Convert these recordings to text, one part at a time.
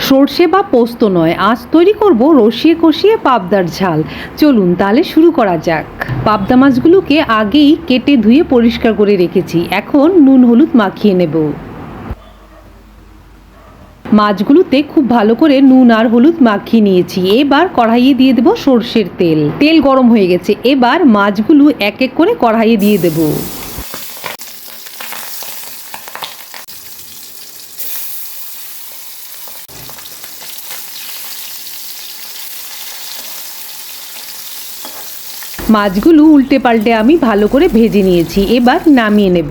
সর্ষে বা পোস্ত নয়, আজ তৈরি করব রসিয়ে কষিয়ে পাবদার ঝাল। চলুন তাহলে শুরু করা যাক। পাবদা মাছগুলোকে আগেই কেটে ধুয়ে পরিষ্কার করে রেখেছি, এখন নুন হলুদ মাখিয়ে নেব। মাছগুলোতে খুব ভালো করে নুন আর হলুদ মাখিয়ে নিয়েছি। এবার কড়াইয়ে দিয়ে দেব সর্ষের তেল। তেল গরম হয়ে গেছে, এবার মাছগুলো এক এক করে কড়াইয়ে দিয়ে দেব। মাছগুলো উল্টে পাল্টে আমি ভালো করে ভেজে নিয়েছি, এবার নামিয়ে নেব।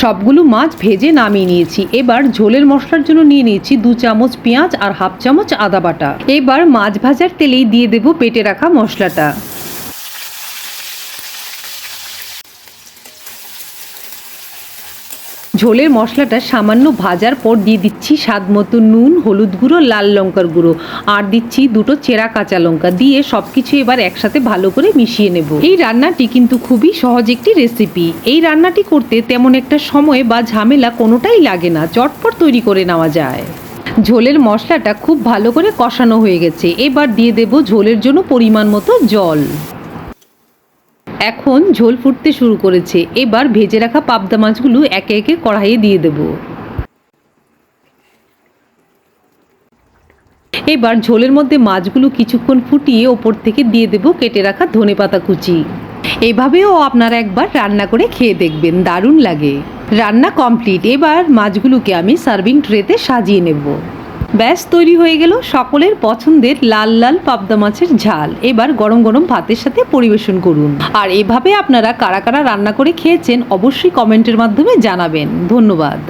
সবগুলো মাছ ভেজে নামিয়ে নিয়েছি। এবার ঝোলের মশলার জন্য নিয়ে নিয়েছি 2 চামচ পেঁয়াজ আর হাফ চামচ আদা বাটা। এবার মাছ ভাজার তেলেই দিয়ে দেব বেটে রাখা মশলাটা। ঝোলের মশলাটা সামান্য ভাজার পর দিয়ে দিচ্ছি স্বাদ মতো নুন, হলুদ গুঁড়ো, লাল লঙ্কার গুঁড়ো আর দিচ্ছি 2টো চেরা কাঁচা লঙ্কা। দিয়ে সবকিছু এবার একসাথে ভালো করে মিশিয়ে নেব। এই রান্নাটি কিন্তু খুবই সহজ একটি রেসিপি। এই রান্নাটি করতে তেমন একটা সময় বা ঝামেলা কোনোটাই লাগে না, চটপট তৈরি করে নেওয়া যায়। ঝোলের মশলাটা খুব ভালো করে কষানো হয়ে গেছে, এবার দিয়ে দেব ঝোলের জন্য পরিমাণ মতো জল। এখন ঝোল ফুটতে শুরু করেছে, এবার ভেজে রাখা পাবদা মাছগুলো একে একে কড়াইয়ে দিয়ে দেব। এবার ঝোলের মধ্যে মাছগুলো কিছুক্ষণ ফুটিয়ে ওপর থেকে দিয়ে দেব কেটে রাখা ধনেপাতা কুচি। এভাবেও আপনারা একবার রান্না করে খেয়ে দেখবেন, দারুণ লাগে। রান্না কমপ্লিট। এবার মাছগুলোকে আমি সার্ভিং ট্রেতে সাজিয়ে নেব। ব্যাস তৈরি হয়ে গেল সকলের পছন্দের লাল লাল পাবদা মাছের ঝাল। এবার গরম গরম ভাতের সাথে পরিবেশন করুন। আর এভাবে আপনারা কারা কারা রান্না করে খেয়েছেন অবশ্যই কমেন্টের মাধ্যমে জানাবেন। ধন্যবাদ।